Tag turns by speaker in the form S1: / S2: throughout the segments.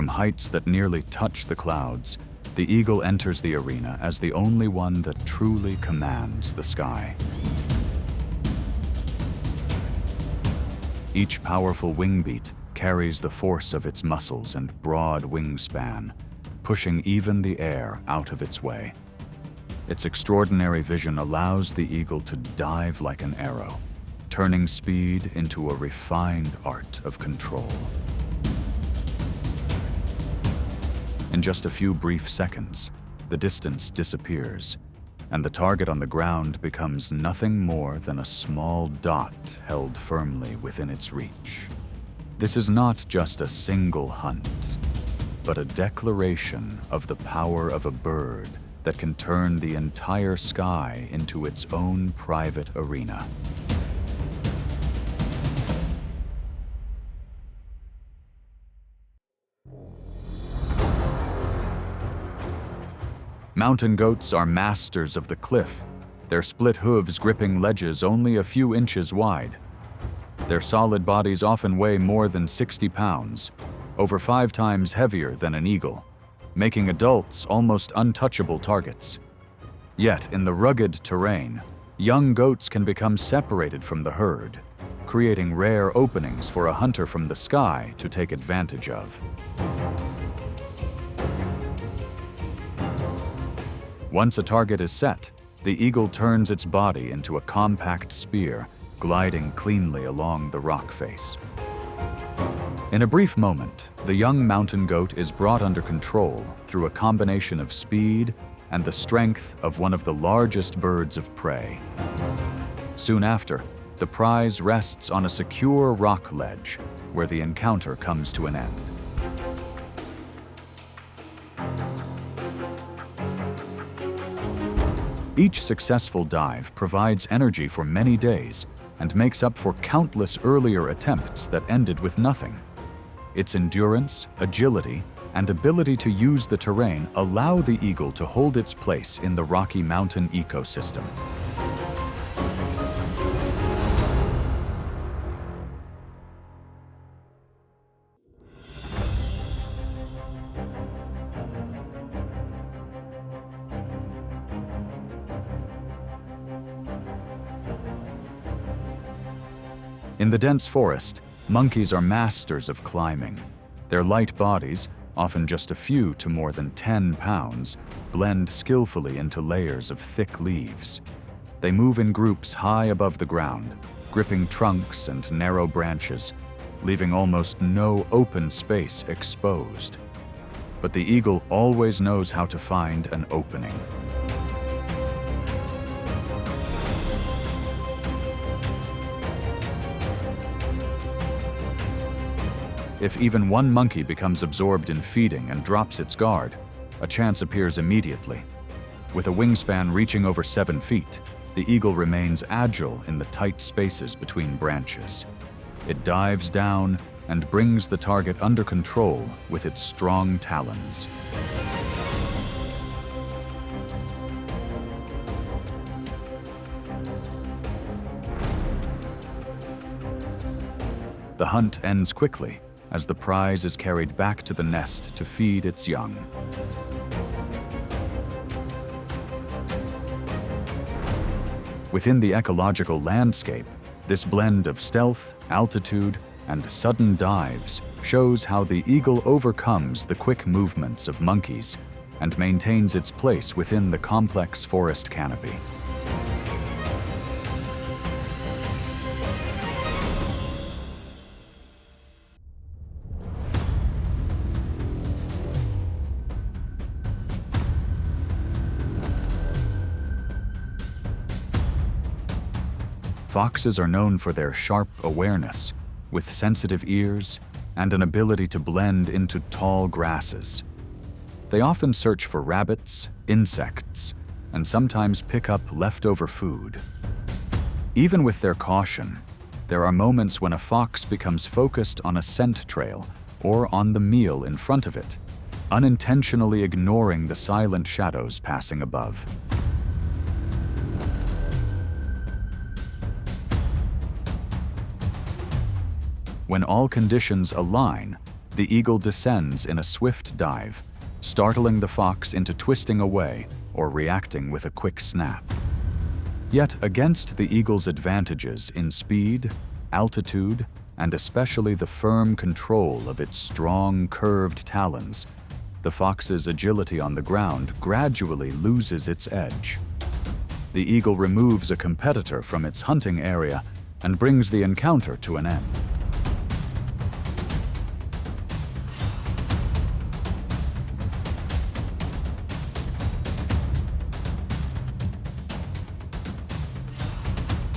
S1: From heights that nearly touch the clouds, the eagle enters the arena as the only one that truly commands the sky. Each powerful wing beat carries the force of its muscles and broad wingspan, pushing even the air out of its way. Its extraordinary vision allows the eagle to dive like an arrow, turning speed into a refined art of control. In just a few brief seconds, the distance disappears, and the target on the ground becomes nothing more than a small dot held firmly within its reach. This is not just a single hunt, but a declaration of the power of a bird that can turn the entire sky into its own private arena. Mountain goats are masters of the cliff, their split hooves gripping ledges only a few inches wide. Their solid bodies often weigh more than 60 pounds, over 5 times heavier than an eagle, making adults almost untouchable targets. Yet, in the rugged terrain, young goats can become separated from the herd, creating rare openings for a hunter from the sky to take advantage of. Once a target is set, the eagle turns its body into a compact spear, gliding cleanly along the rock face. In a brief moment, the young mountain goat is brought under control through a combination of speed and the strength of one of the largest birds of prey. Soon after, the prize rests on a secure rock ledge, where the encounter comes to an end. Each successful dive provides energy for many days and makes up for countless earlier attempts that ended with nothing. Its endurance, agility, and ability to use the terrain allow the eagle to hold its place in the Rocky Mountain ecosystem. In the dense forest, monkeys are masters of climbing. Their light bodies, often just a few to more than 10 pounds, blend skillfully into layers of thick leaves. They move in groups high above the ground, gripping trunks and narrow branches, leaving almost no open space exposed. But the eagle always knows how to find an opening. If even one monkey becomes absorbed in feeding and drops its guard, a chance appears immediately. With a wingspan reaching over 7 feet, the eagle remains agile in the tight spaces between branches. It dives down and brings the target under control with its strong talons. The hunt ends quickly, as the prize is carried back to the nest to feed its young. Within the ecological landscape, this blend of stealth, altitude, and sudden dives shows how the eagle overcomes the quick movements of monkeys and maintains its place within the complex forest canopy. Foxes are known for their sharp awareness, with sensitive ears and an ability to blend into tall grasses. They often search for rabbits, insects, and sometimes pick up leftover food. Even with their caution, there are moments when a fox becomes focused on a scent trail or on the meal in front of it, unintentionally ignoring the silent shadows passing above. When all conditions align, The eagle descends in a swift dive, startling the fox into twisting away or reacting with a quick snap. Yet against the eagle's advantages in speed, altitude, and especially the firm control of its strong, curved talons, the fox's agility on the ground gradually loses its edge. The eagle removes a competitor from its hunting area and brings the encounter to an end.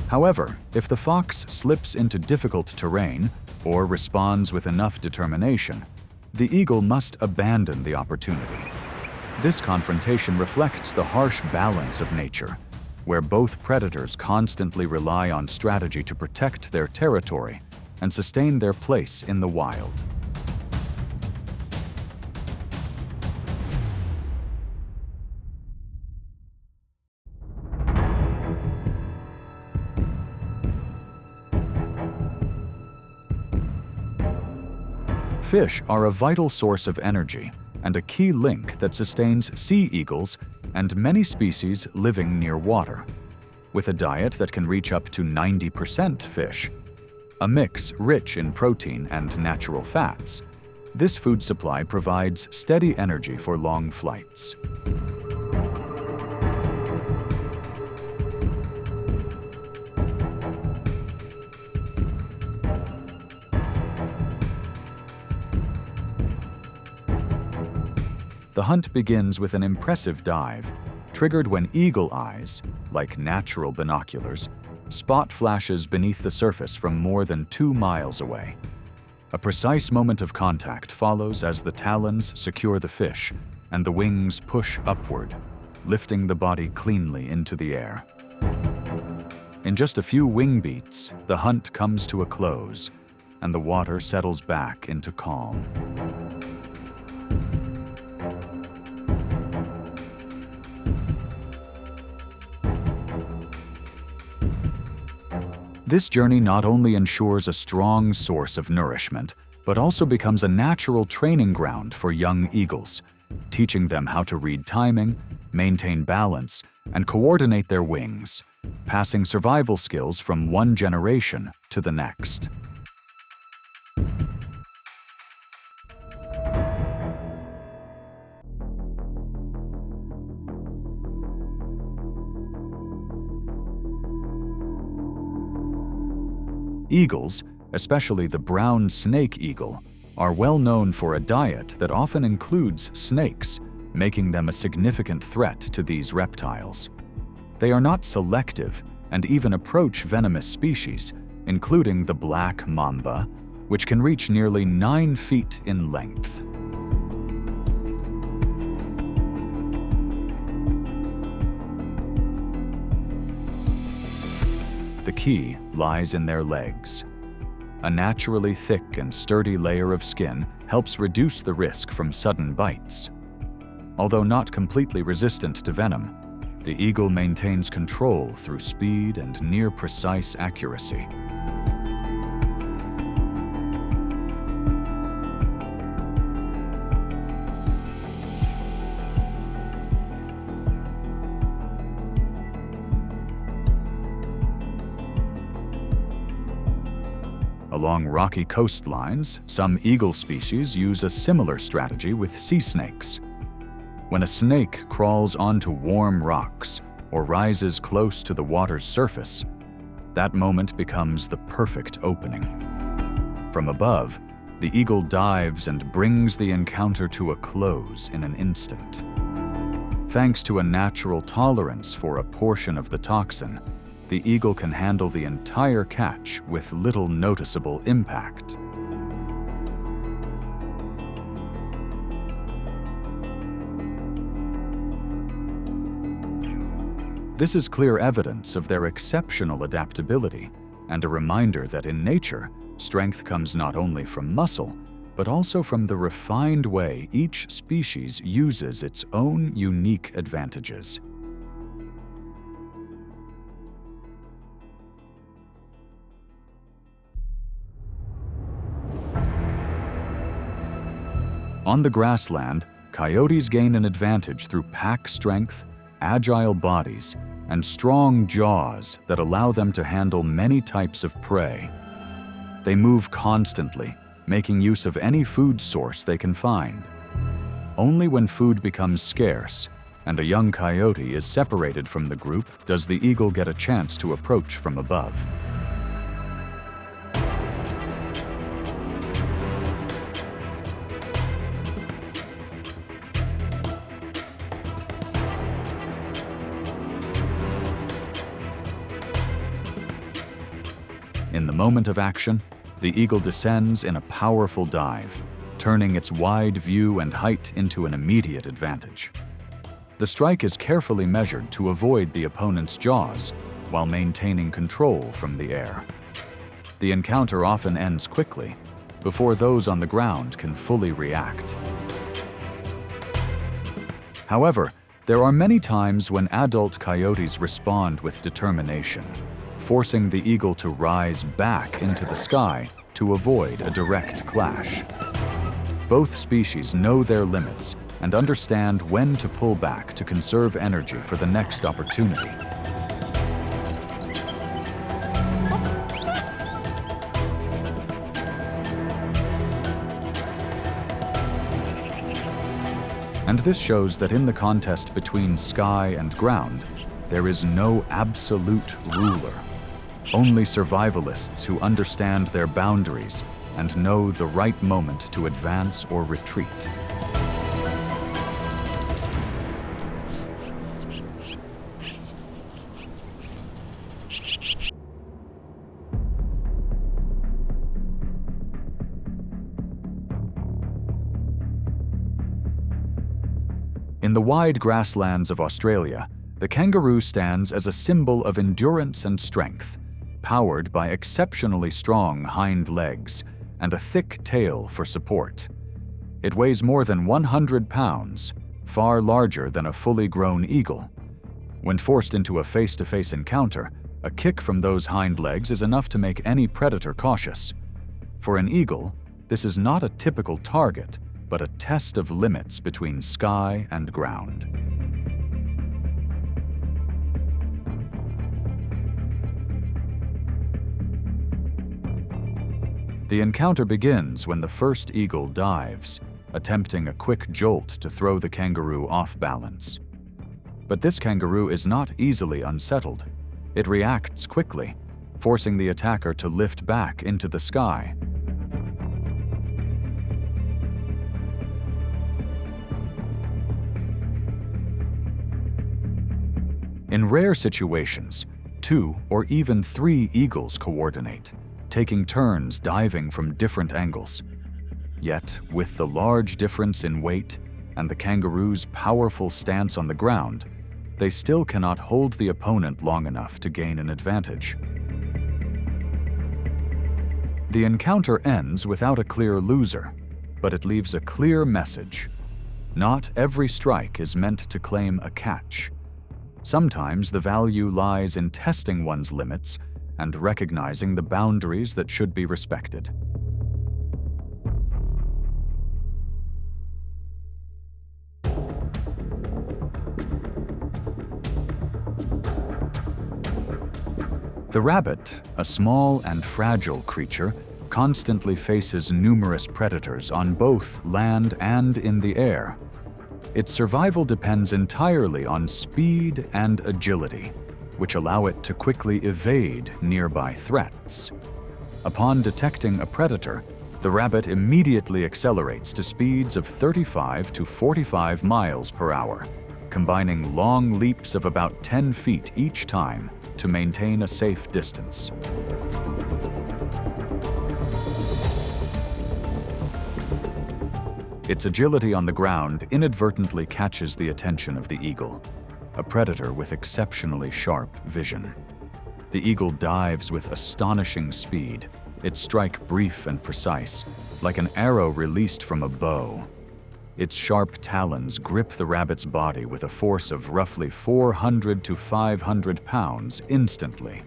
S1: However, if the fox slips into difficult terrain or responds with enough determination, the eagle must abandon the opportunity. This confrontation reflects the harsh balance of nature, where both predators constantly rely on strategy to protect their territory and sustain their place in the wild. Fish are a vital source of energy and a key link that sustains sea eagles and many species living near water. With a diet that can reach up to 90% fish, a mix rich in protein and natural fats, this food supply provides steady energy for long flights. The hunt begins with an impressive dive, triggered when eagle eyes, like natural binoculars, spot flashes beneath the surface from more than 2 miles away. A precise moment of contact follows as the talons secure the fish and the wings push upward, lifting the body cleanly into the air. In just a few wing beats, the hunt comes to a close, and the water settles back into calm. This journey not only ensures a strong source of nourishment, but also becomes a natural training ground for young eagles, teaching them how to read timing, maintain balance, and coordinate their wings, passing survival skills from one generation to the next. Eagles, especially the brown snake eagle, are well known for a diet that often includes snakes, making them a significant threat to these reptiles. They are not selective and even approach venomous species, including the black mamba, which can reach nearly 9 feet in length. The key lies in their legs. A naturally thick and sturdy layer of skin helps reduce the risk from sudden bites. Although not completely resistant to venom, the eagle maintains control through speed and near-precise accuracy. Along rocky coastlines, some eagle species use a similar strategy with sea snakes. When a snake crawls onto warm rocks or rises close to the water's surface, that moment becomes the perfect opening. From above, the eagle dives and brings the encounter to a close in an instant. Thanks to a natural tolerance for a portion of the toxin, the eagle can handle the entire catch with little noticeable impact. This is clear evidence of their exceptional adaptability and a reminder that in nature, strength comes not only from muscle, but also from the refined way each species uses its own unique advantages. On the grassland, coyotes gain an advantage through pack strength, agile bodies, and strong jaws that allow them to handle many types of prey. They move constantly, making use of any food source they can find. Only when food becomes scarce and a young coyote is separated from the group does the eagle get a chance to approach from above. In the moment of action, the eagle descends in a powerful dive, turning its wide view and height into an immediate advantage. The strike is carefully measured to avoid the opponent's jaws while maintaining control from the air. The encounter often ends quickly, before those on the ground can fully react. However, there are many times when adult coyotes respond with determination, forcing the eagle to rise back into the sky to avoid a direct clash. Both species know their limits and understand when to pull back to conserve energy for the next opportunity. And this shows that in the contest between sky and ground, there is no absolute ruler. Only survivalists who understand their boundaries and know the right moment to advance or retreat. In the wide grasslands of Australia, the kangaroo stands as a symbol of endurance and strength, powered by exceptionally strong hind legs and a thick tail for support. It weighs more than 100 pounds, far larger than a fully grown eagle. When forced into a face-to-face encounter, a kick from those hind legs is enough to make any predator cautious. For an eagle, this is not a typical target, but a test of limits between sky and ground. The encounter begins when the first eagle dives, attempting a quick jolt to throw the kangaroo off balance. But this kangaroo is not easily unsettled. It reacts quickly, forcing the attacker to lift back into the sky. In rare situations, 2 or even 3 eagles coordinate, taking turns diving from different angles. Yet, with the large difference in weight and the kangaroo's powerful stance on the ground, they still cannot hold the opponent long enough to gain an advantage. The encounter ends without a clear loser, but it leaves a clear message. Not every strike is meant to claim a catch. Sometimes the value lies in testing one's limits and recognizing the boundaries that should be respected. The rabbit, a small and fragile creature, constantly faces numerous predators on both land and in the air. Its survival depends entirely on speed and agility, which allow it to quickly evade nearby threats. Upon detecting a predator, the rabbit immediately accelerates to speeds of 35 to 45 miles per hour, combining long leaps of about 10 feet each time to maintain a safe distance. Its agility on the ground inadvertently catches the attention of the eagle, a predator with exceptionally sharp vision. The eagle dives with astonishing speed, its strike brief and precise, like an arrow released from a bow. Its sharp talons grip the rabbit's body with a force of roughly 400 to 500 pounds instantly.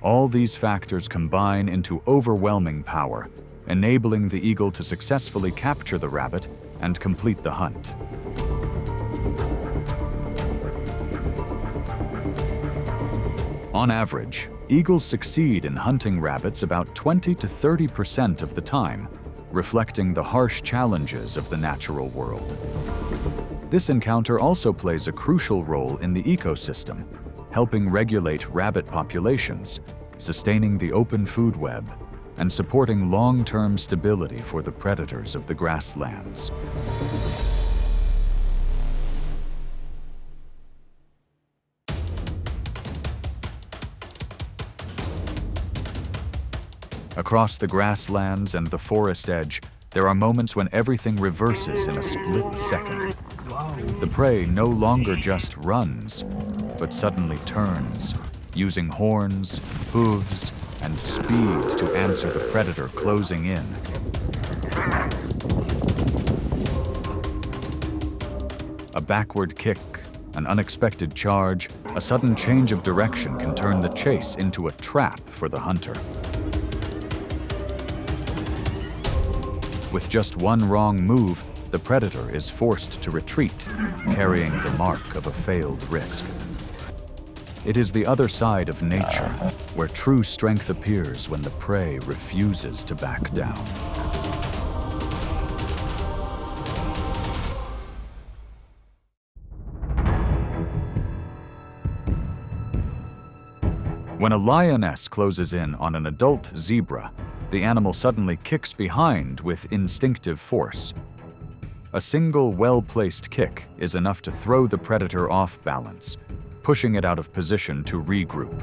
S1: All these factors combine into overwhelming power, enabling the eagle to successfully capture the rabbit and complete the hunt. On average, eagles succeed in hunting rabbits about 20 to 30% of the time, reflecting the harsh challenges of the natural world. This encounter also plays a crucial role in the ecosystem, helping regulate rabbit populations, sustaining the open food web, and supporting long-term stability for the predators of the grasslands. Across the grasslands and the forest edge, there are moments when everything reverses in a split second. The prey no longer just runs, but suddenly turns, using horns, hooves, and speed to answer the predator closing in. A backward kick, an unexpected charge, a sudden change of direction can turn the chase into a trap for the hunter. With just one wrong move, the predator is forced to retreat, carrying the mark of a failed risk. It is the other side of nature, where true strength appears when the prey refuses to back down. When a lioness closes in on an adult zebra, the animal suddenly kicks behind with instinctive force. A single well-placed kick is enough to throw the predator off balance, pushing it out of position to regroup.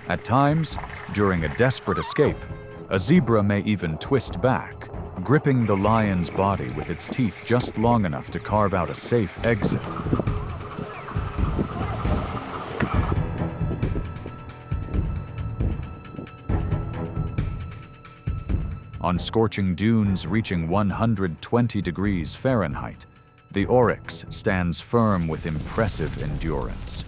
S1: At times, during a desperate escape, a zebra may even twist back, gripping the lion's body with its teeth just long enough to carve out a safe exit. On scorching dunes reaching 120 degrees Fahrenheit, the oryx stands firm with impressive endurance.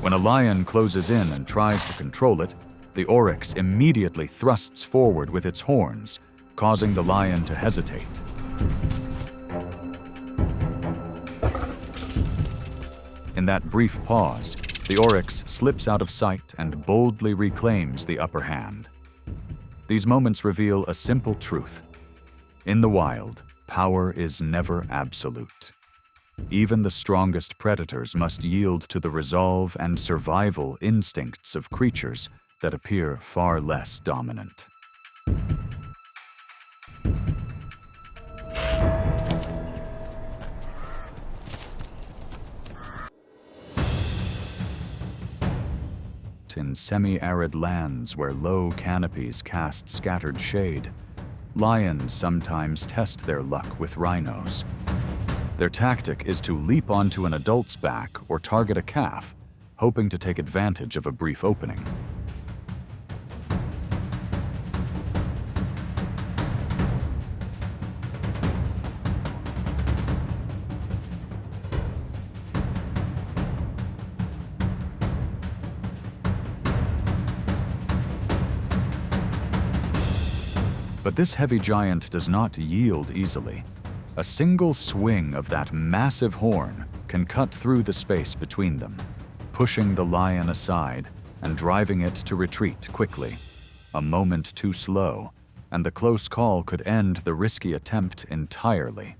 S1: When a lion closes in and tries to control it, the oryx immediately thrusts forward with its horns, causing the lion to hesitate. In that brief pause, the oryx slips out of sight and boldly reclaims the upper hand. These moments reveal a simple truth. In the wild, power is never absolute. Even the strongest predators must yield to the resolve and survival instincts of creatures that appear far less dominant. In semi-arid lands where low canopies cast scattered shade, lions sometimes test their luck with rhinos. Their tactic is to leap onto an adult's back or target a calf, hoping to take advantage of a brief opening. But this heavy giant does not yield easily. A single swing of that massive horn can cut through the space between them, pushing the lion aside and driving it to retreat quickly. A moment too slow, and the close call could end the risky attempt entirely.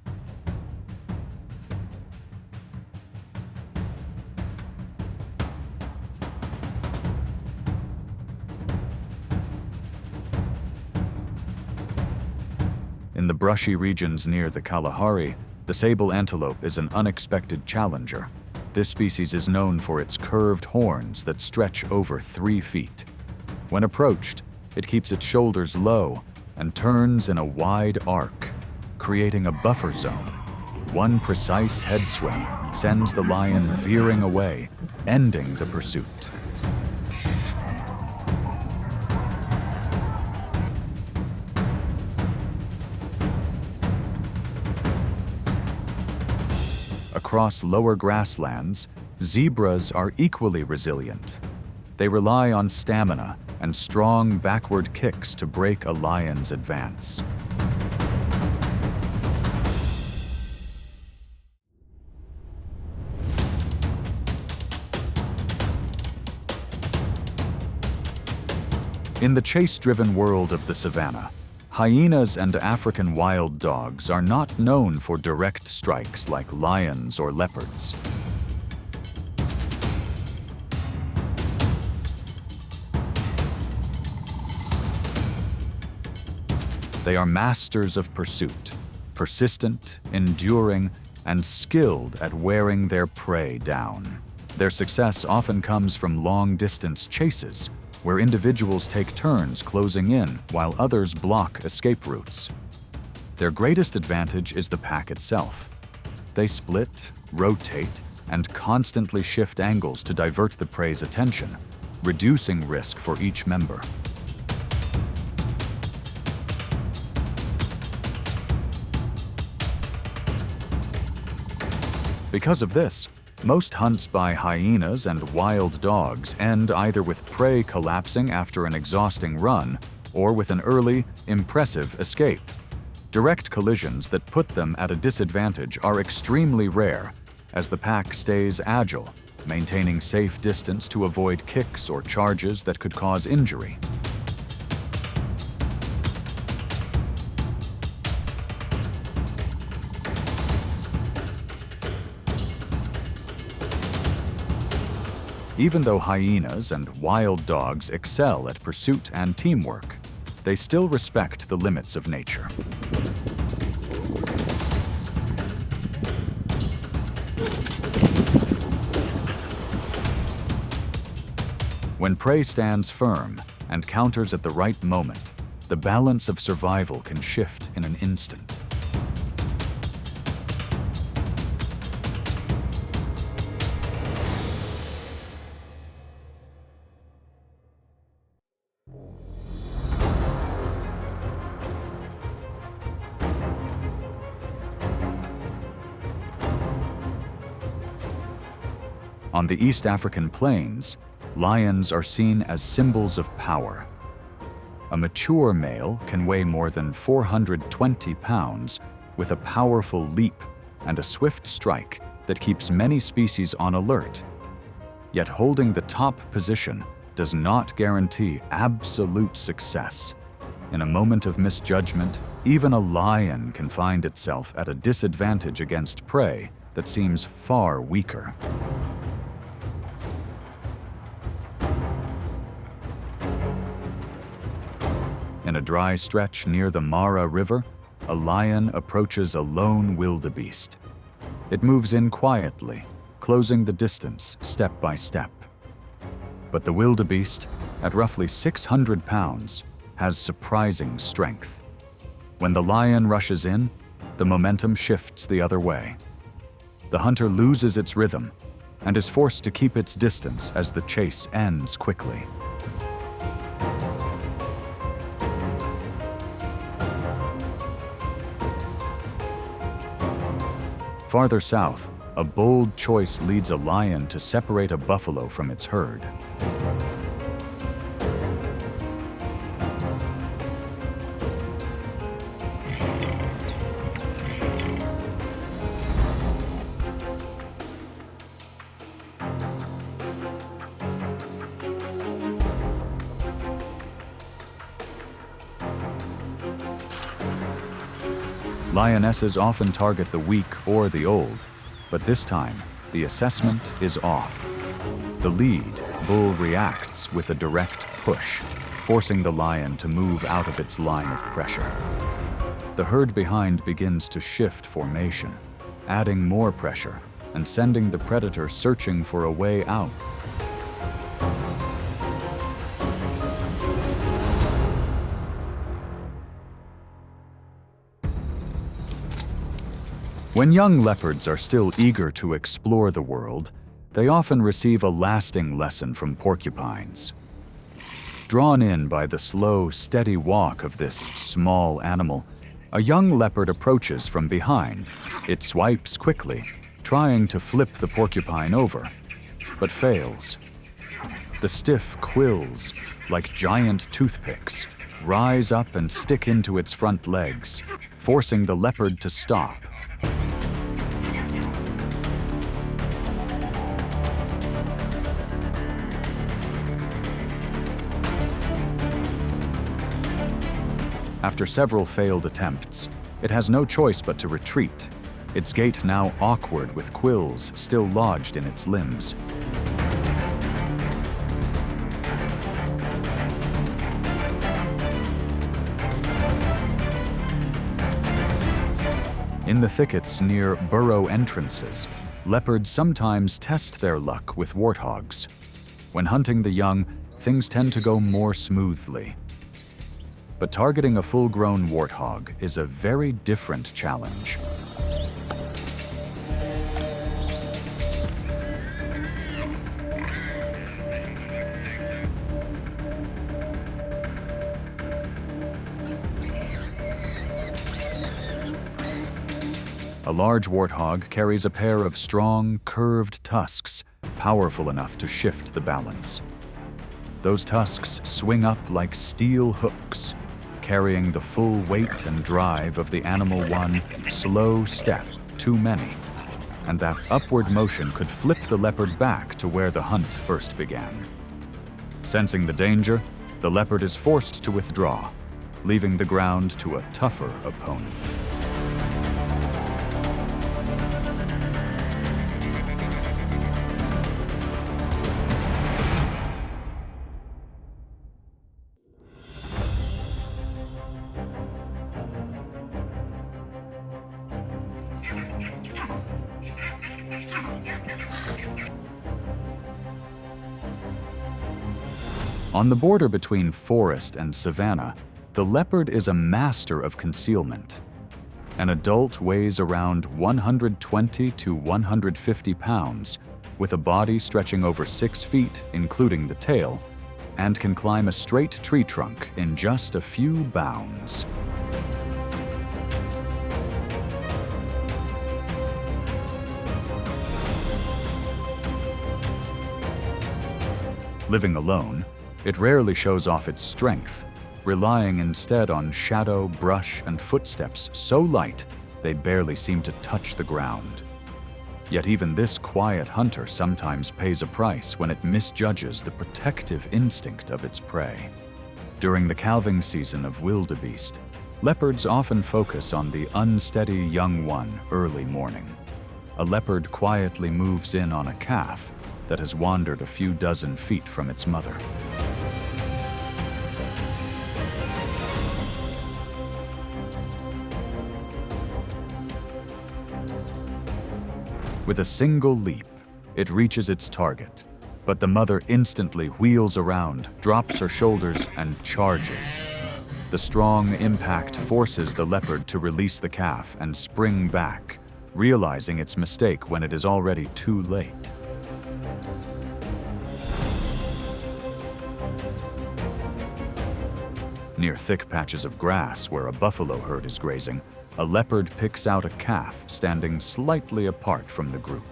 S1: In the brushy regions near the Kalahari, the sable antelope is an unexpected challenger. This species is known for its curved horns that stretch over 3 feet. When approached, it keeps its shoulders low and turns in a wide arc, creating a buffer zone. One precise head swing sends the lion veering away, ending the pursuit. across lower grasslands, zebras are equally resilient. They rely on stamina and strong backward kicks to break a lion's advance. In the chase-driven world of the savanna, hyenas and African wild dogs are not known for direct strikes like lions or leopards. They are masters of pursuit, persistent, enduring, and skilled at wearing their prey down. Their success often comes from long-distance chases, where individuals take turns closing in while others block escape routes. Their greatest advantage is the pack itself. They split, rotate, and constantly shift angles to divert the prey's attention, reducing risk for each member. Because of this, most hunts by hyenas and wild dogs end either with prey collapsing after an exhausting run or with an early, impressive escape. Direct collisions that put them at a disadvantage are extremely rare, as the pack stays agile, maintaining safe distance to avoid kicks or charges that could cause injury. Even though hyenas and wild dogs excel at pursuit and teamwork, they still respect the limits of nature. When prey stands firm and counters at the right moment, the balance of survival can shift in an instant. On the East African plains, lions are seen as symbols of power. A mature male can weigh more than 420 pounds with a powerful leap and a swift strike that keeps many species on alert. Yet holding the top position does not guarantee absolute success. In a moment of misjudgment, even a lion can find itself at a disadvantage against prey that seems far weaker. In a dry stretch near the Mara River, a lion approaches a lone wildebeest. It moves in quietly, closing the distance step by step. But the wildebeest, at roughly 600 pounds, has surprising strength. When the lion rushes in, the momentum shifts the other way. The hunter loses its rhythm and is forced to keep its distance as the chase ends quickly. Farther south, a bold choice leads a lion to separate a buffalo from its herd. Lionesses often target the weak or the old, but this time, the assessment is off. The lead bull reacts with a direct push, forcing the lion to move out of its line of pressure. The herd behind begins to shift formation, adding more pressure and sending the predator searching for a way out. When young leopards are still eager to explore the world, they often receive a lasting lesson from porcupines. Drawn in by the slow, steady walk of this small animal, a young leopard approaches from behind. It swipes quickly, trying to flip the porcupine over, but fails. The stiff quills, like giant toothpicks, rise up and stick into its front legs, forcing the leopard to stop. After several failed attempts, it has no choice but to retreat, its gait now awkward with quills still lodged in its limbs. In the thickets near burrow entrances, leopards sometimes test their luck with warthogs. When hunting the young, things tend to go more smoothly. But targeting a full-grown warthog is a very different challenge. A large warthog carries a pair of strong, curved tusks, powerful enough to shift the balance. Those tusks swing up like steel hooks, carrying the full weight and drive of the animal one slow step too many, and that upward motion could flip the leopard back to where the hunt first began. Sensing the danger, the leopard is forced to withdraw, leaving the ground to a tougher opponent. On the border between forest and savanna, the leopard is a master of concealment. An adult weighs around 120 to 150 pounds, with a body stretching over 6 feet, including the tail, and can climb a straight tree trunk in just a few bounds. Living alone, it rarely shows off its strength, relying instead on shadow, brush, and footsteps so light they barely seem to touch the ground. Yet even this quiet hunter sometimes pays a price when it misjudges the protective instinct of its prey. During the calving season of wildebeest, leopards often focus on the unsteady young one early morning. A leopard quietly moves in on a calf that has wandered a few dozen feet from its mother. With a single leap, it reaches its target, but the mother instantly wheels around, drops her shoulders, and charges. The strong impact forces the leopard to release the calf and spring back, realizing its mistake when it is already too late. Near thick patches of grass where a buffalo herd is grazing, a leopard picks out a calf standing slightly apart from the group.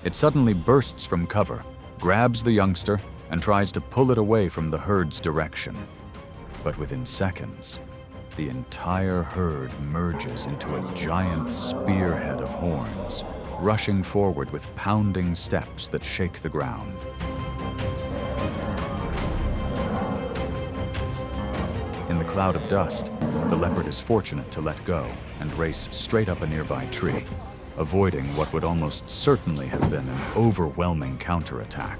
S1: It suddenly bursts from cover, grabs the youngster, and tries to pull it away from the herd's direction. But within seconds, the entire herd merges into a giant spearhead of horns, rushing forward with pounding steps that shake the ground. In the cloud of dust, the leopard is fortunate to let go and race straight up a nearby tree, avoiding what would almost certainly have been an overwhelming counterattack.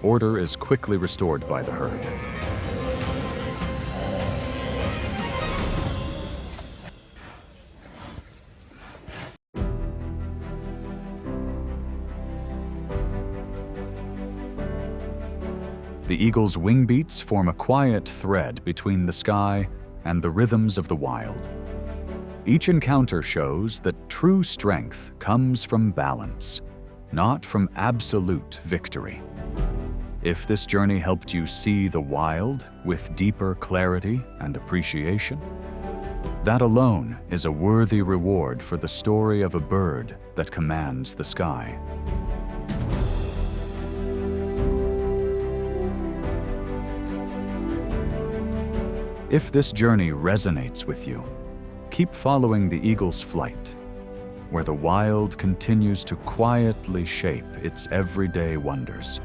S1: Order is quickly restored by the herd. The eagle's wing beats form a quiet thread between the sky and the rhythms of the wild. Each encounter shows that true strength comes from balance, not from absolute victory. If this journey helped you see the wild with deeper clarity and appreciation, That alone is a worthy reward for the story of a bird that commands the sky. If this journey resonates with you, keep following the eagle's flight, where the wild continues to quietly shape its everyday wonders.